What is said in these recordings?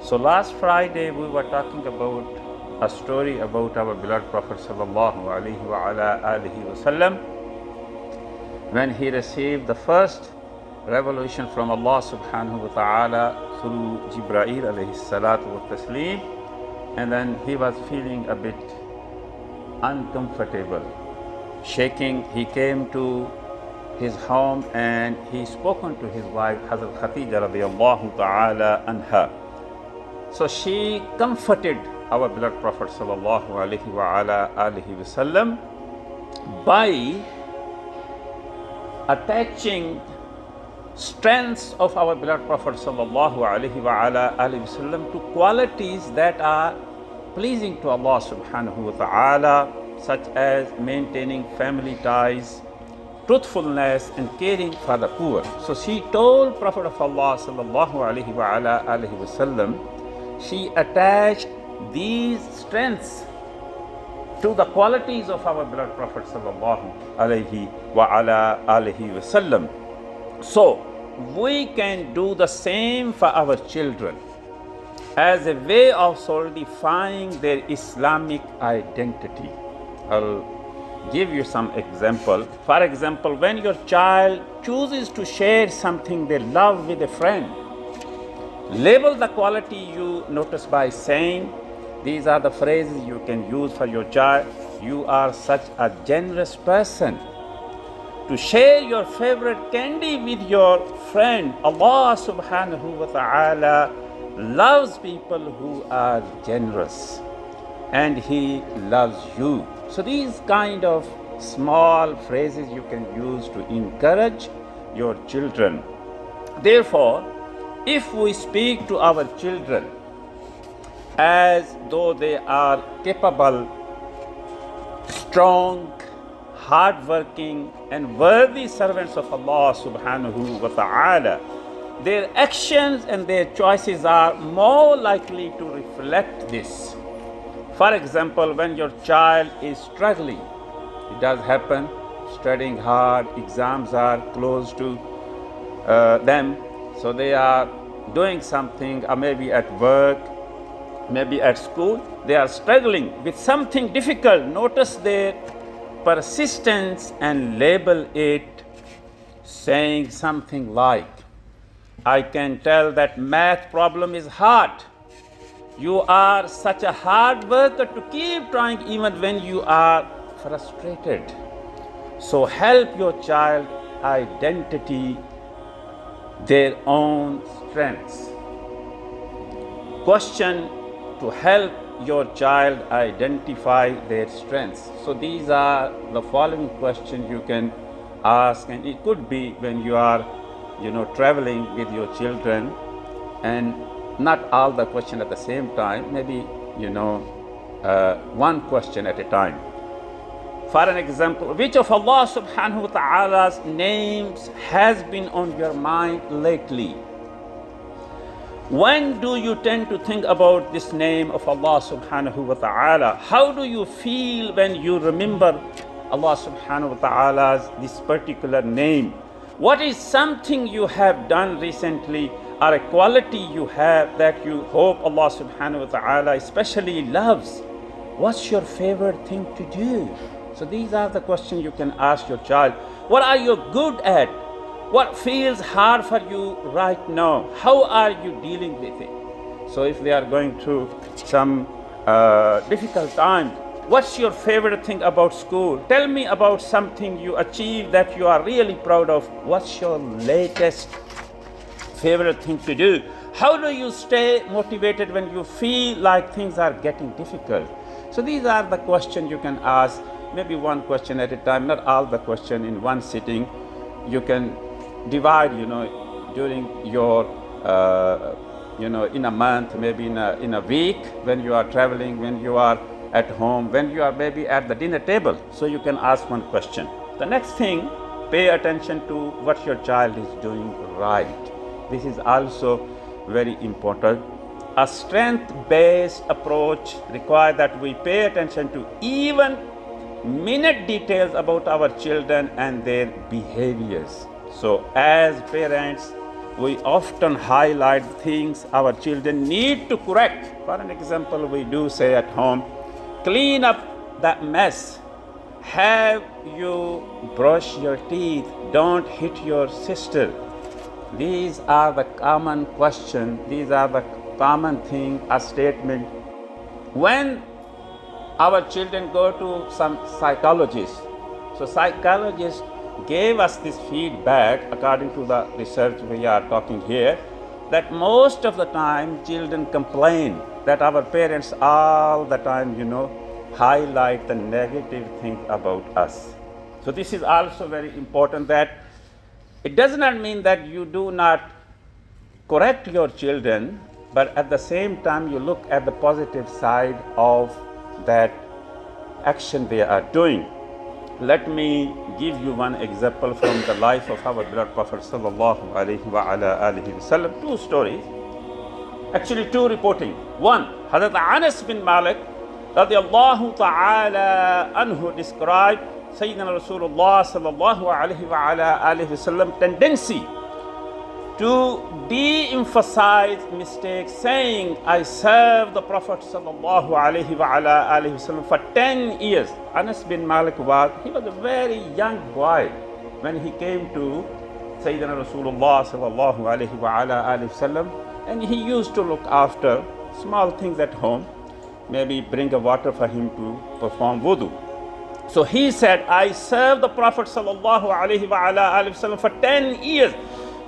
So last Friday we were talking about a story about our beloved Prophet sallallahu alaihi wasallam when he received the first revelation from Allah subhanahu wa ta'ala through Jibreel alayhi salatu wa taslim, and then he was feeling a bit uncomfortable, shaking. He came to his home and he spoken to his wife Hazrat Khadija radiyallahu ta'ala anha. So she comforted our beloved Prophet sallallahu alaihi wasallam by attaching strengths of our beloved Prophet sallallahu alaihi wasallam to qualities that are pleasing to Allah subhanahu wa ta'ala, such as maintaining family ties, truthfulness, and caring for the poor. So she told Prophet of Allah sallallahu alaihi wasallam, she attached these strengths to the qualities of our beloved Prophet sallallahu alaihi wasallam. So we can do the same for our children as a way of solidifying their Islamic identity. I'll give you some example. For example, when your child chooses to share something they love with a friend, label the quality you notice by saying, these are the phrases you can use for your child. You are such a generous person. To share your favorite candy with your friend, Allah subhanahu wa ta'ala loves people who are generous, and He loves you. So these kind of small phrases you can use to encourage your children. Therefore, if we speak to our children as though they are capable, strong, hardworking, and worthy servants of Allah subhanahu wa ta'ala, their actions and their choices are more likely to reflect this. For example, when your child is struggling, it does happen, studying hard, exams are close to them, so they are doing something, or maybe at work, maybe at school, they are struggling with something difficult. Notice their persistence and label it, saying something like, I can tell that math problem is hard. You are such a hard worker to keep trying even when you are frustrated. So help your child identity their own strengths. Question to help your child identify their strengths. So these are the following questions you can ask, and it could be when you are traveling with your children, and not all the question at the same time, maybe one question at a time. For an example, which of Allah subhanahu wa ta'ala's names has been on your mind lately? When do you tend to think about this name of Allah subhanahu wa ta'ala? How do you feel when you remember Allah subhanahu wa ta'ala's this particular name? What is something you have done recently, or a quality you have that you hope Allah subhanahu wa ta'ala especially loves? What's your favorite thing to do? So these are the questions you can ask your child. What are you good at? What feels hard for you right now? How are you dealing with it? So if they are going through some difficult time, what's your favorite thing about school? Tell me about something you achieved that you are really proud of. What's your latest favorite thing to do? How do you stay motivated when you feel like things are getting difficult? So these are the questions you can ask, maybe one question at a time, not all the question in one sitting. You can divide, during your, in a month, maybe in a week, when you are traveling, when you are at home, when you are maybe at the dinner table. So you can ask one question. The next thing, pay attention to what your child is doing right. This is also very important. A strength-based approach requires that we pay attention to even minute details about our children and their behaviors. So as parents, we often highlight things our children need to correct. For an example, we do say at home, clean up that mess. Have you brush your teeth? Don't hit your sister. These are the common question. These are the common thing, a statement. When our children go to some psychologist, so psychologists gave us this feedback according to the research we are talking here, that most of the time children complain that our parents all the time, highlight the negative thing about us. So this is also very important, that it does not mean that you do not correct your children, but at the same time you look at the positive side of that action they are doing. Let me give you one example from the life of our beloved Prophet sallallahu alaihi wasallam. Two stories, actually two reporting. One, Hazrat Anas bin Malik radiyallahu ta'ala anhu described Sayyidina Rasulullah sallallahu alaihi wasallam tendency to de-emphasize mistakes, saying, I served the Prophet sallallahu alaihi wasallam for 10 years. Anas bin Malik he was a very young boy when he came to Sayyidina Rasulullah sallallahu alaihi wasallam, and he used to look after small things at home, maybe bring a water for him to perform wudu. So he said, I served the Prophet sallallahu alaihi wasallam for 10 years.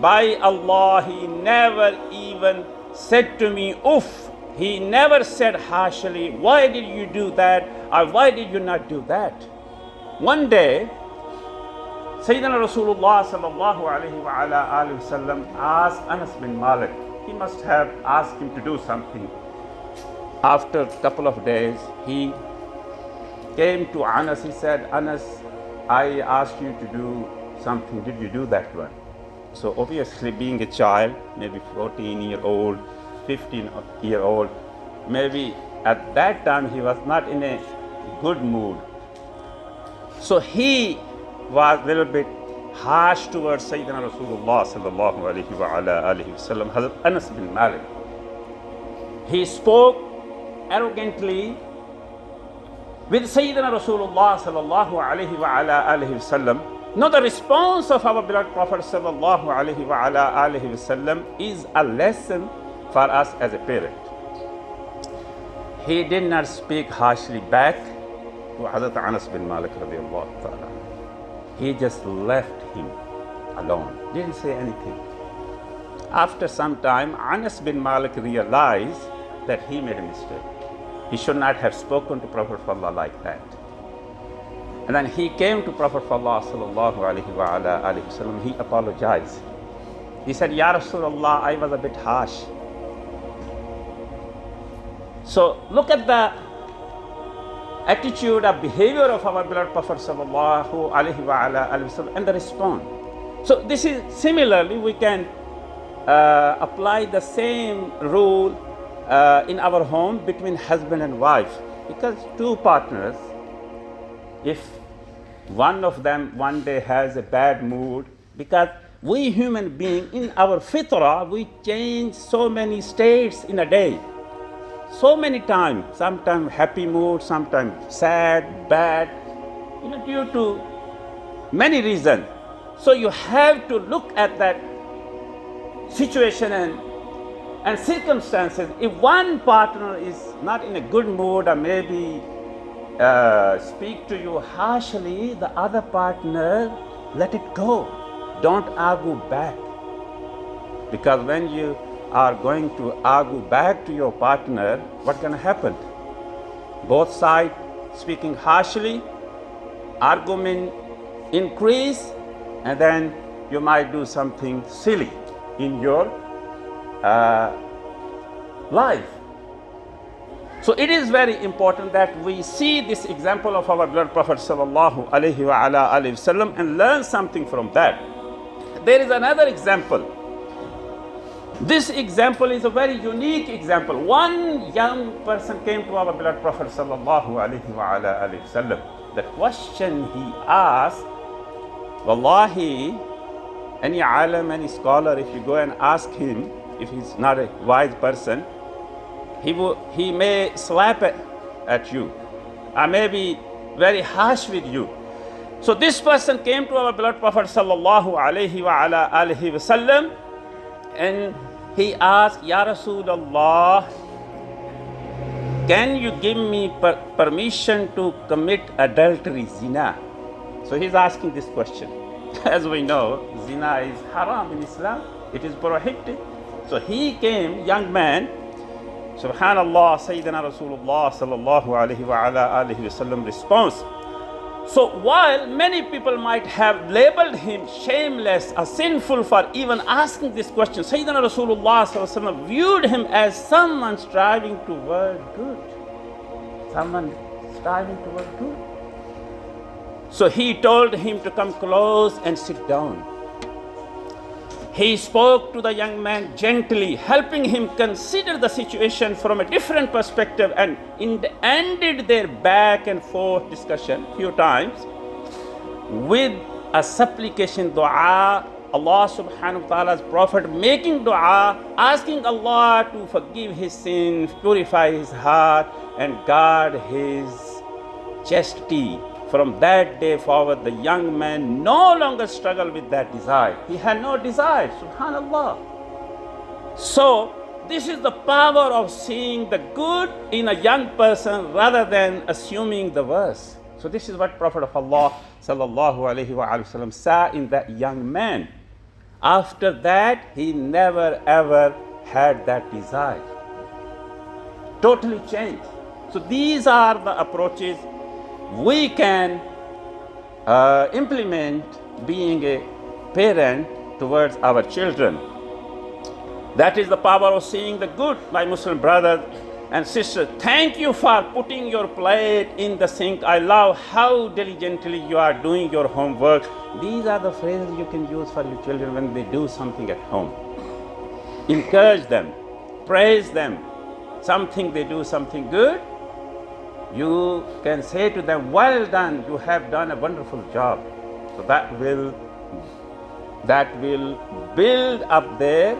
By Allah, he never even said to me, "Uff." He never said harshly, "Why did you do that?" or "Why did you not do that?" One day, Sayyidina Rasulullah sallallahu alaihi wasallam asked Anas bin Malik. He must have asked him to do something. After a couple of days, he came to Anas. He said, "Anas, I asked you to do something. Did you do that one?" So obviously, being a child, maybe 14-year-old, 15-year-old, maybe at that time he was not in a good mood. So he was a little bit harsh towards Sayyidina Rasulullah sallallahu alaihi wasallam, Hazrat Anas bin Malik. He spoke arrogantly with Sayyidina Rasulullah sallallahu alaihi wasallam. Now the response of our beloved Prophet sallallahu alaihi wasallam is a lesson for us as a parent. He did not speak harshly back to Hazrat Anas bin Malik radiyallahu ta'ala. He just left him alone, didn't say anything. After some time, Anas bin Malik realized that he made a mistake. He should not have spoken to Prophet like that. And then he came to Prophet sallallahu alaihi wasallam. He apologized. He said, "Ya Rasulullah, I was a bit harsh." So look at the attitude of behavior of our beloved Prophet sallallahu alaihi wasallam and the response. So this is similarly we can apply the same rule in our home between husband and wife, because two partners, if one of them one day has a bad mood, because we human beings in our fitrah, we change so many states in a day, so many times, sometimes happy mood, sometimes sad, bad, due to many reasons. So you have to look at that situation and circumstances. If one partner is not in a good mood or maybe speak to you harshly, the other partner, let it go. Don't argue back. Because when you are going to argue back to your partner, what's going to happen? Both sides speaking harshly, argument increase, and then you might do something silly in your life. So it is very important that we see this example of our beloved Prophet sallallahu alaihi wasallam and learn something from that. There is another example. This example is a very unique example. One young person came to our beloved Prophet sallallahu alaihi wasallam. The question he asked, wallahi, Any alim, any scholar, if you go and ask him, if he's not a wise person, he may slap at you, or may be very harsh with you. So this person came to our beloved Prophet sallallahu alaihi wasallam, and he asked, Ya Rasulullah, can you give me permission to commit adultery, zina? So he's asking this question. As we know, zina is haram in Islam. It is prohibited. So he came, young man, Subhanallah, Sayyidina Rasulullah sallallahu alaihi wasallam response. So while many people might have labeled him shameless or sinful for even asking this question, Sayyidina Rasulullah sallallahu alaihi wasallam viewed him as someone striving toward good. Someone striving toward good. So he told him to come close and sit down. He spoke to the young man gently, helping him consider the situation from a different perspective, and ended their back and forth discussion few times with a supplication dua. Allah subhanahu wa ta'ala's Prophet making dua, asking Allah to forgive his sins, purify his heart, and guard his chastity. From that day forward, the young man no longer struggled with that desire. He had no desire, subhanallah. So, this is the power of seeing the good in a young person rather than assuming the worst. So this is what Prophet of Allah sallallahu alaihi wasallam saw in that young man. After that, he never ever had that desire. Totally changed. So these are the approaches we can implement being a parent towards our children. That is the power of seeing the good, my Muslim brothers and sisters. Thank you for putting your plate in the sink. I love how diligently you are doing your homework. These are the phrases you can use for your children when they do something at home. Encourage them, praise them. Something they do something good, you can say to them, well done, you have done a wonderful job. So that will build up their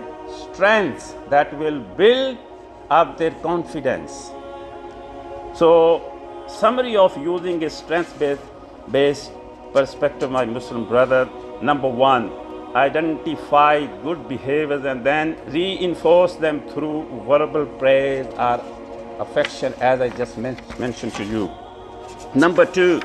strengths, that will build up their confidence. So summary of using a strength-based perspective, my Muslim brother. Number one, identify good behaviors and then reinforce them through verbal praise or affection, as I just mentioned to you. Number two,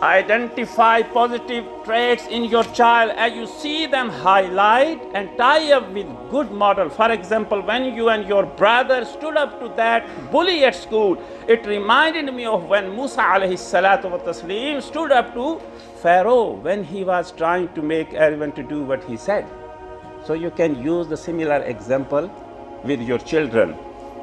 identify positive traits in your child. As you see them, highlight and tie up with good model. For example, when you and your brother stood up to that bully at school, it reminded me of when Musa alayhi salatu wa taslim stood up to Pharaoh when he was trying to make everyone to do what he said. So you can use the similar example with your children.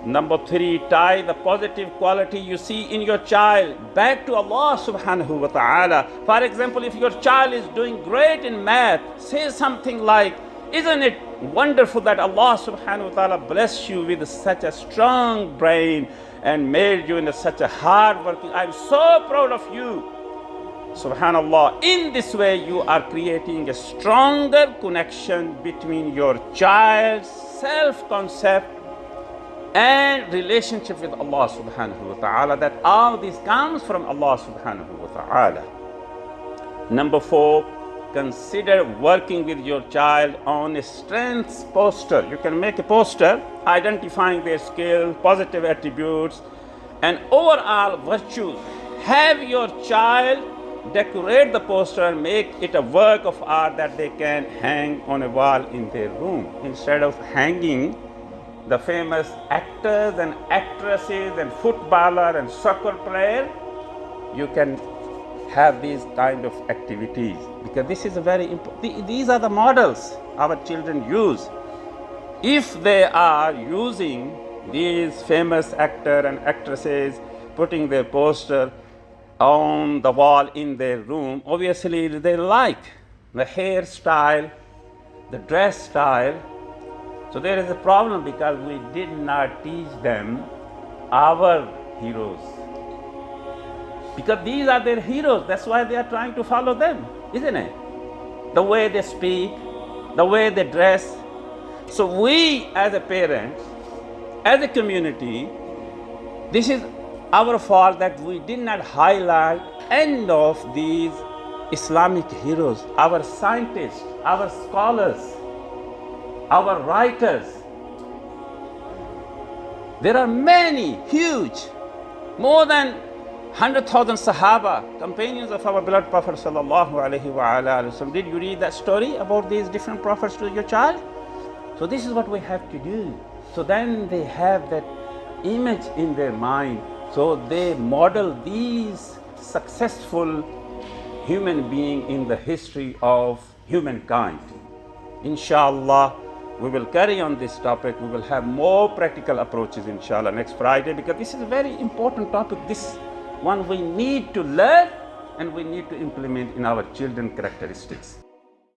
Number three, tie the positive quality you see in your child back to Allah subhanahu wa ta'ala. For example, if your child is doing great in math, say something like, isn't it wonderful that Allah subhanahu wa ta'ala blessed you with such a strong brain and made you in such a hard working, I'm so proud of you. Subhanallah. In this way, you are creating a stronger connection between your child's self-concept and relationship with Allah subhanahu wa ta'ala, that all this comes from Allah subhanahu wa ta'ala. Number four, consider working with your child on a strengths poster. You can make a poster identifying their skills, positive attributes, and overall virtues. Have your child decorate the poster and make it a work of art that they can hang on a wall in their room. Instead of hanging the famous actors and actresses and footballer and soccer player, you can have these kind of activities, because this is a very important. These are the models our children use. If they are using these famous actor and actresses, putting their poster on the wall in their room, obviously they like the hairstyle, the dress style. So there is a problem because we did not teach them our heroes. Because these are their heroes, that's why they are trying to follow them, isn't it? The way they speak, the way they dress. So we as a parents, as a community, this is our fault that we did not highlight any of these Islamic heroes, our scientists, our scholars, our writers. There are many, huge, more than 100,000 Sahaba, companions of our beloved Prophet sallallahu alaihi wasallam. Did you read that story about these different prophets to your child? So this is what we have to do. So then they have that image in their mind. So they model these successful human beings in the history of humankind. Inshallah, we will carry on this topic. We will have more practical approaches, inshallah, next Friday, because this is a very important topic. This one we need to learn and we need to implement in our children characteristics.